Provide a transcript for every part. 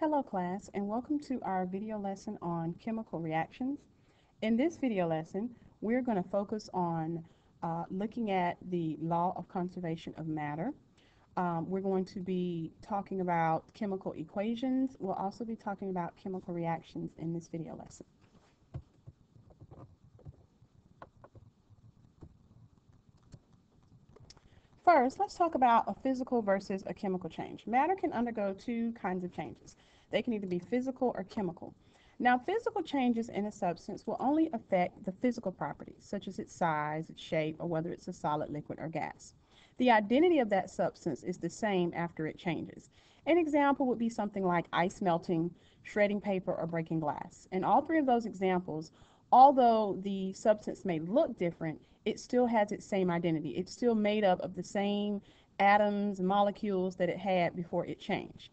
Hello class, and welcome to our video lesson on chemical reactions. In this video lesson, we're going to focus on looking at the law of conservation of matter. We're going to be talking about chemical equations. We'll also be talking about chemical reactions in this video lesson. First, let's talk about a physical versus a chemical change. Matter can undergo two kinds of changes. They can either be physical or chemical. Now, physical changes in a substance will only affect the physical properties, such as its size, its shape, or whether it's a solid, liquid, or gas. The identity of that substance is the same after it changes. An example would be something like ice melting, shredding paper, or breaking glass. In all three of those examples, although the substance may look different, it still has its same identity. It's still made up of the same atoms and molecules that it had before it changed.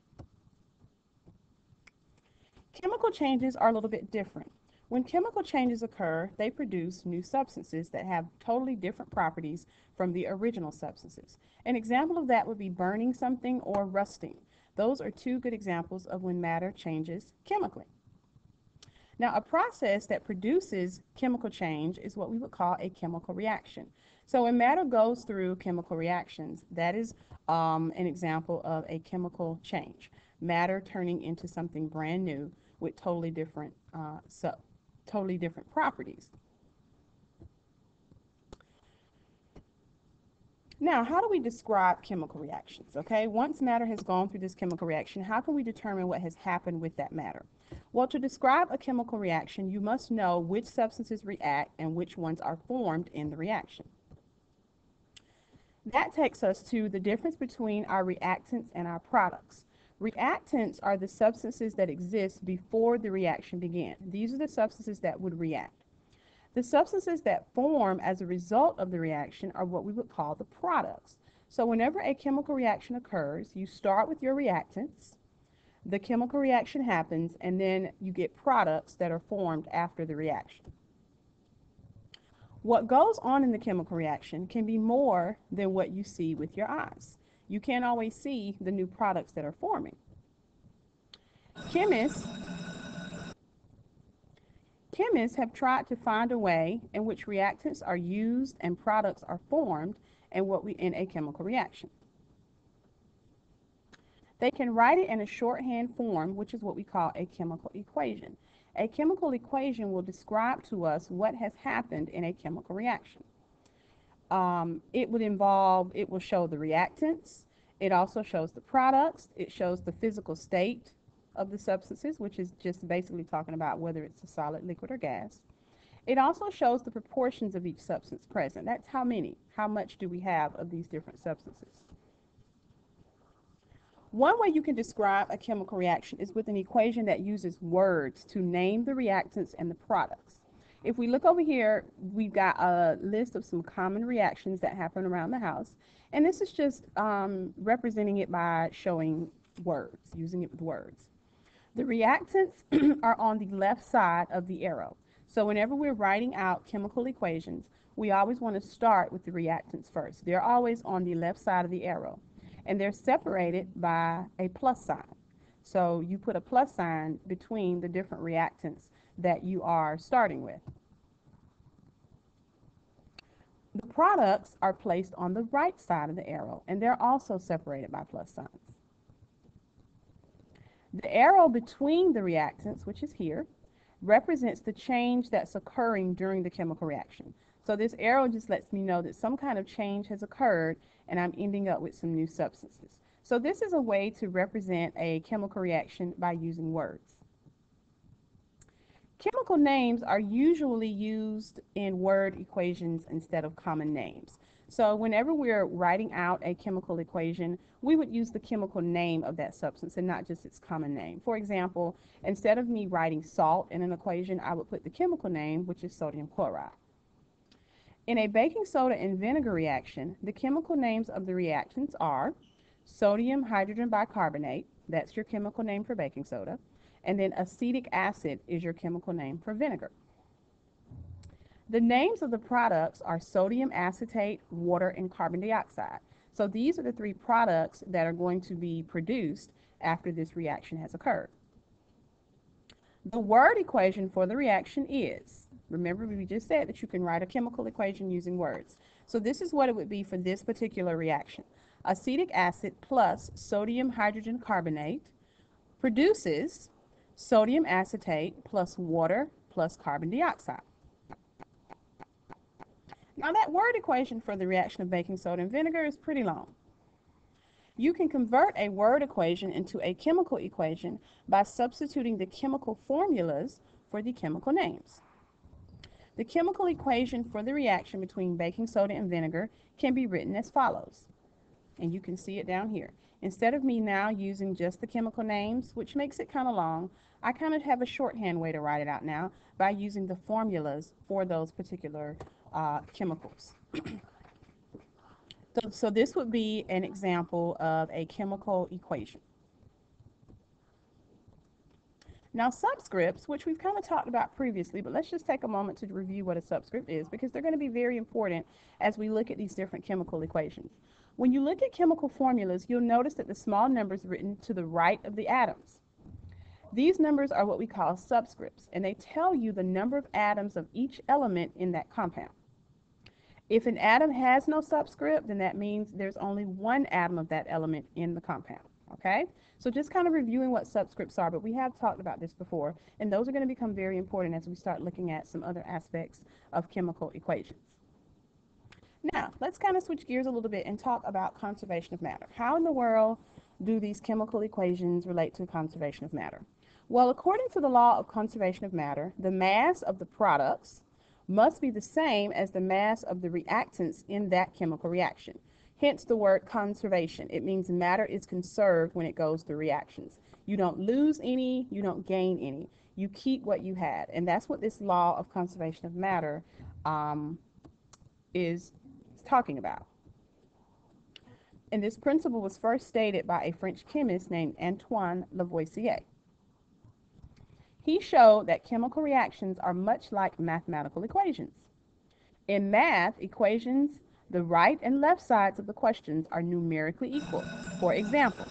Chemical changes are a little bit different. When chemical changes occur, they produce new substances that have totally different properties from the original substances. An example of that would be burning something or rusting. Those are two good examples of when matter changes chemically. Now, a process that produces chemical change is what we would call a chemical reaction. So when matter goes through chemical reactions, that is an example of a chemical change. Matter turning into something brand new with totally different properties. Now, how do we describe chemical reactions? Okay, once matter has gone through this chemical reaction, how can we determine what has happened with that matter? Well, to describe a chemical reaction, you must know which substances react and which ones are formed in the reaction. That takes us to the difference between our reactants and our products. Reactants are the substances that exist before the reaction began. These are the substances that would react. The substances that form as a result of the reaction are what we would call the products. So whenever a chemical reaction occurs, you start with your reactants, the chemical reaction happens, and then you get products that are formed after the reaction. What goes on in the chemical reaction can be more than what you see with your eyes. You can't always see the new products that are forming. Chemists have tried to find a way in which reactants are used and products are formed in a chemical reaction. They can write it in a shorthand form, which is what we call a chemical equation. A chemical equation will describe to us what has happened in a chemical reaction. It will show the reactants. It also shows the products. It shows the physical state of the substances, which is just basically talking about whether it's a solid, liquid, or gas. It also shows the proportions of each substance present. That's how much do we have of these different substances. One way you can describe a chemical reaction is with an equation that uses words to name the reactants and the products. If we look over here, we've got a list of some common reactions that happen around the house, and this is just representing it by showing words, using it with words. The reactants are on the left side of the arrow. So whenever we're writing out chemical equations, we always want to start with the reactants first. They're always on the left side of the arrow, and they're separated by a plus sign. So you put a plus sign between the different reactants that you are starting with. The products are placed on the right side of the arrow, and they're also separated by plus signs. The arrow between the reactants, which is here, represents the change that's occurring during the chemical reaction. So this arrow just lets me know that some kind of change has occurred and I'm ending up with some new substances. So this is a way to represent a chemical reaction by using words. Chemical names are usually used in word equations instead of common names. So whenever we're writing out a chemical equation, we would use the chemical name of that substance and not just its common name. For example, instead of me writing salt in an equation, I would put the chemical name, which is sodium chloride. In a baking soda and vinegar reaction, the chemical names of the reactants are sodium hydrogen bicarbonate, that's your chemical name for baking soda, and then acetic acid is your chemical name for vinegar. The names of the products are sodium acetate, water, and carbon dioxide. So these are the three products that are going to be produced after this reaction has occurred. The word equation for the reaction is, remember we just said that you can write a chemical equation using words. So this is what it would be for this particular reaction. Acetic acid plus sodium hydrogen carbonate produces sodium acetate plus water plus carbon dioxide. Now that word equation for the reaction of baking soda and vinegar is pretty long. You can convert a word equation into a chemical equation by substituting the chemical formulas for the chemical names. The chemical equation for the reaction between baking soda and vinegar can be written as follows, and you can see it down here. Instead of me now using just the chemical names, which makes it kind of long, I kind of have a shorthand way to write it out now by using the formulas for those particular chemicals. So this would be an example of a chemical equation. Now subscripts, which we've kind of talked about previously, but let's just take a moment to review what a subscript is, because they're going to be very important as we look at these different chemical equations. When you look at chemical formulas, you'll notice that the small numbers written to the right of the atoms. These numbers are what we call subscripts, and they tell you the number of atoms of each element in that compound. If an atom has no subscript, then that means there's only one atom of that element in the compound, okay? So just kind of reviewing what subscripts are, but we have talked about this before, and those are going to become very important as we start looking at some other aspects of chemical equations. Now, let's kind of switch gears a little bit and talk about conservation of matter. How in the world do these chemical equations relate to conservation of matter? Well, according to the law of conservation of matter, the mass of the products must be the same as the mass of the reactants in that chemical reaction. Hence the word conservation. It means matter is conserved when it goes through reactions. You don't lose any, you don't gain any. You keep what you had. And that's what this law of conservation of matter is talking about. And this principle was first stated by a French chemist named Antoine Lavoisier. He showed that chemical reactions are much like mathematical equations. In math equations, the right and left sides of the questions are numerically equal. For example,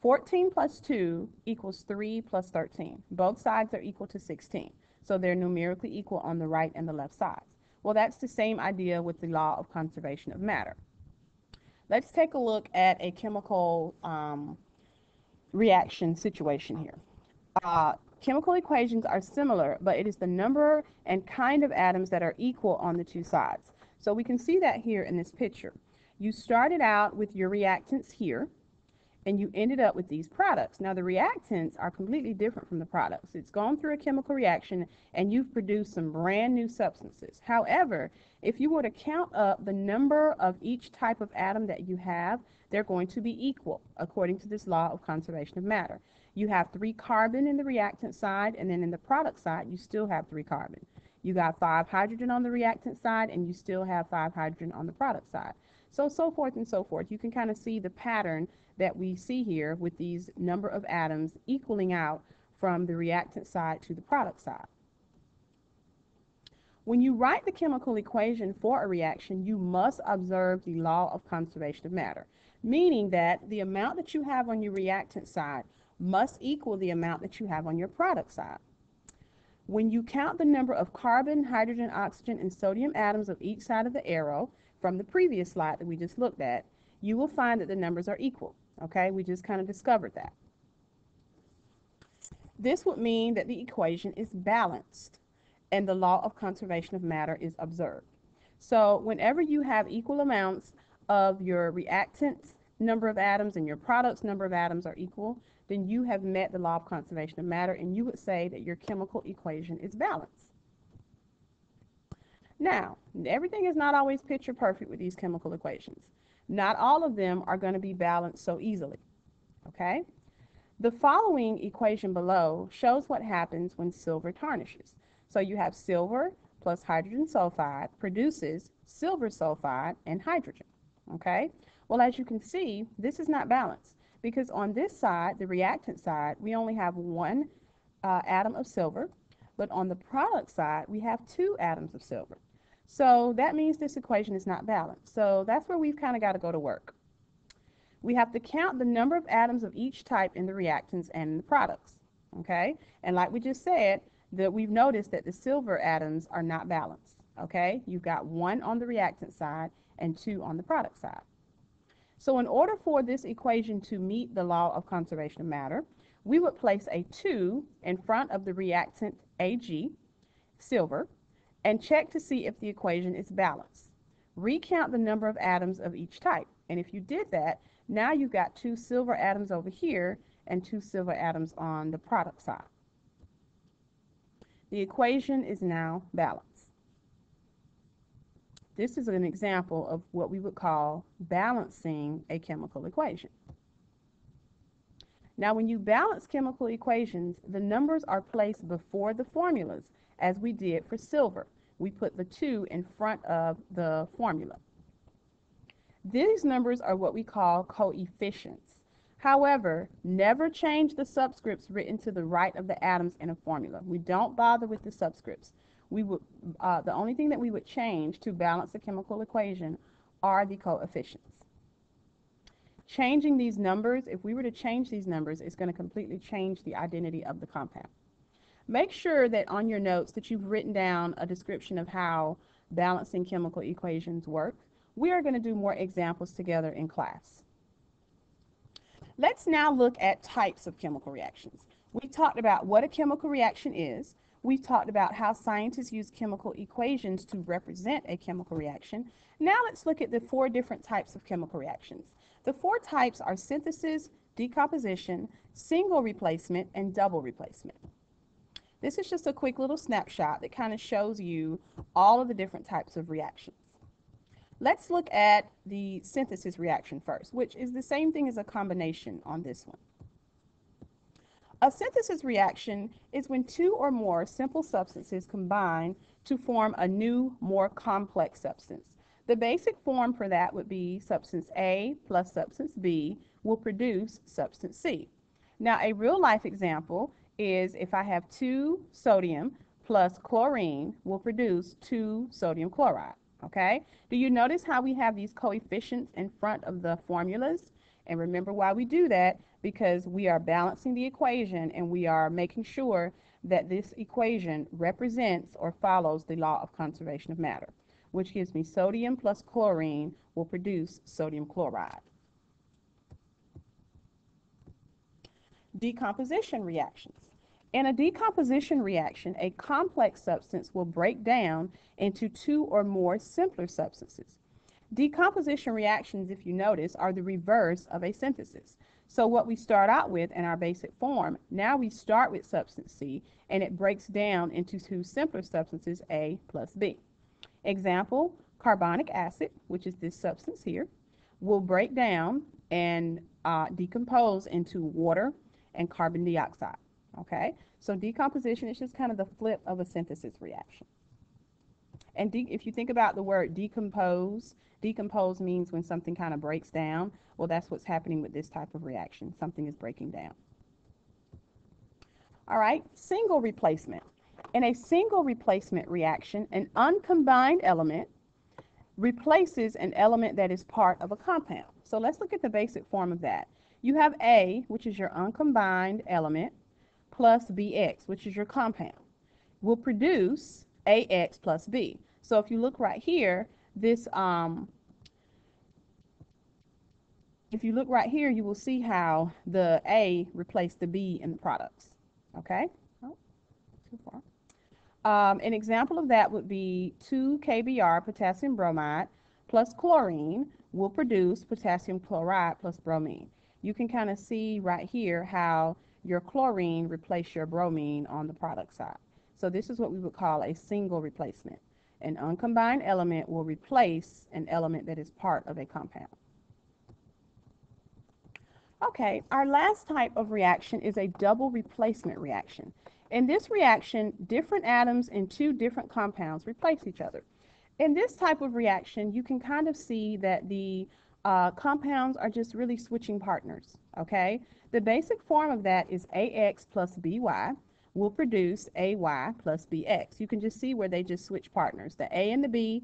14 plus 2 equals 3 plus 13. Both sides are equal to 16. So they're numerically equal on the right and the left sides. Well, that's the same idea with the law of conservation of matter. Let's take a look at a chemical reaction situation here. Chemical equations are similar, but it is the number and kind of atoms that are equal on the two sides. So we can see that here in this picture. You started out with your reactants here, and you ended up with these products. Now the reactants are completely different from the products. It's gone through a chemical reaction and you've produced some brand new substances. However, if you were to count up the number of each type of atom that you have, they're going to be equal according to this law of conservation of matter. You have 3 carbon in the reactant side, and then in the product side you still have 3 carbon. You got 5 hydrogen on the reactant side, and you still have 5 hydrogen on the product side. So forth and so forth. You can kind of see the pattern that we see here with these number of atoms equaling out from the reactant side to the product side. When you write the chemical equation for a reaction, you must observe the law of conservation of matter, meaning that the amount that you have on your reactant side must equal the amount that you have on your product side. When you count the number of carbon, hydrogen, oxygen, and sodium atoms of each side of the arrow from the previous slide that we just looked at, you will find that the numbers are equal. Okay, we just kind of discovered that. This would mean that the equation is balanced and the law of conservation of matter is observed. So whenever you have equal amounts of your reactants number of atoms and your product's number of atoms are equal, then you have met the law of conservation of matter, and you would say that your chemical equation is balanced. Now, everything is not always picture perfect with these chemical equations. Not all of them are going to be balanced so easily. Okay? The following equation below shows what happens when silver tarnishes. So you have silver plus hydrogen sulfide produces silver sulfide and hydrogen. Okay? Well, as you can see, this is not balanced because on this side, the reactant side, we only have 1 atom of silver, but on the product side, we have 2 atoms of silver. So that means this equation is not balanced. So that's where we've kind of got to go to work. We have to count the number of atoms of each type in the reactants and in the products. Okay? And like we just said, that we've noticed that the silver atoms are not balanced. Okay? You've got 1 on the reactant side and 2 on the product side. So in order for this equation to meet the law of conservation of matter, we would place a 2 in front of the reactant Ag, silver, and check to see if the equation is balanced. Recount the number of atoms of each type. And if you did that, now you've got 2 silver atoms over here and 2 silver atoms on the product side. The equation is now balanced. This is an example of what we would call balancing a chemical equation. Now, when you balance chemical equations, the numbers are placed before the formulas, as we did for silver. We put the 2 in front of the formula. These numbers are what we call coefficients. However, never change the subscripts written to the right of the atoms in a formula. We don't bother with the subscripts. The only thing that we would change to balance a chemical equation are the coefficients. Changing these numbers, if we were to change these numbers, it's going to completely change the identity of the compound. Make sure that on your notes that you've written down a description of how balancing chemical equations work. We are going to do more examples together in class. Let's now look at types of chemical reactions. We talked about what a chemical reaction is. We've talked about how scientists use chemical equations to represent a chemical reaction. Now let's look at the 4 different types of chemical reactions. The 4 types are synthesis, decomposition, single replacement, and double replacement. This is just a quick little snapshot that kind of shows you all of the different types of reactions. Let's look at the synthesis reaction first, which is the same thing as a combination on this one. A synthesis reaction is when 2 or more simple substances combine to form a new, more complex substance. The basic form for that would be substance A plus substance B will produce substance C. Now, a real-life example is if I have 2 sodium plus chlorine will produce 2 sodium chloride. Okay? Do you notice how we have these coefficients in front of the formulas? And remember why we do that, because we are balancing the equation and we are making sure that this equation represents or follows the law of conservation of matter, which gives me sodium plus chlorine will produce sodium chloride. Decomposition reactions. In a decomposition reaction, a complex substance will break down into 2 or more simpler substances. Decomposition reactions, if you notice, are the reverse of a synthesis. So what we start out with in our basic form, now we start with substance C, and it breaks down into 2 simpler substances, A plus B. Example, carbonic acid, which is this substance here, will break down and decompose into water and carbon dioxide. Okay, so decomposition is just kind of the flip of a synthesis reaction. And if you think about the word decompose, decompose means when something kind of breaks down. Well, that's what's happening with this type of reaction. Something is breaking down. All right, single replacement. In a single replacement reaction, an uncombined element replaces an element that is part of a compound. So let's look at the basic form of that. You have A, which is your uncombined element, plus Bx, which is your compound, will produce Ax plus B. So if you look right here, this if you look right here, you will see how the A replaced the B in the products. Okay? Oh, too far. An example of that would be 2 kBr potassium bromide plus chlorine will produce potassium chloride plus bromine. You can kind of see right here how your chlorine replaced your bromine on the product side. So this is what we would call a single replacement. An uncombined element will replace an element that is part of a compound. Okay, our last type of reaction is a double replacement reaction. In this reaction, different atoms in 2 different compounds replace each other. In this type of reaction, you can kind of see that the compounds are just really switching partners, okay? The basic form of that is AX plus BY will produce AY plus BX. You can just see where they just switch partners. The A and the B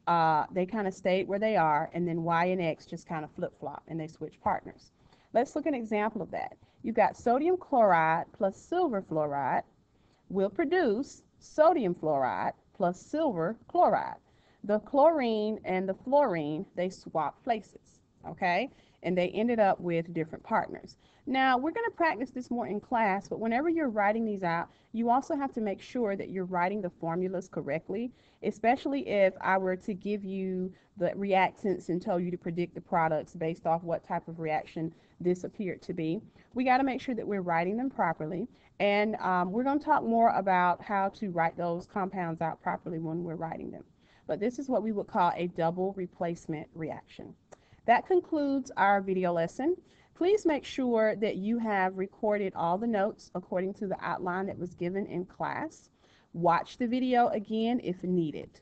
They kind of stayed where they are, and then Y and X just kind of flip-flop and they switch partners. Let's look at an example of that. You've got sodium chloride plus silver fluoride will produce sodium fluoride plus silver chloride. The chlorine and the fluorine, they swap places, okay? And they ended up with different partners. Now, we're going to practice this more in class, but whenever you're writing these out, you also have to make sure that you're writing the formulas correctly, especially if I were to give you the reactants and tell you to predict the products based off what type of reaction this appeared to be. We got to make sure that we're writing them properly. And we're going to talk more about how to write those compounds out properly when we're writing them. But this is what we would call a double replacement reaction. That concludes our video lesson. Please make sure that you have recorded all the notes according to the outline that was given in class. Watch the video again if needed.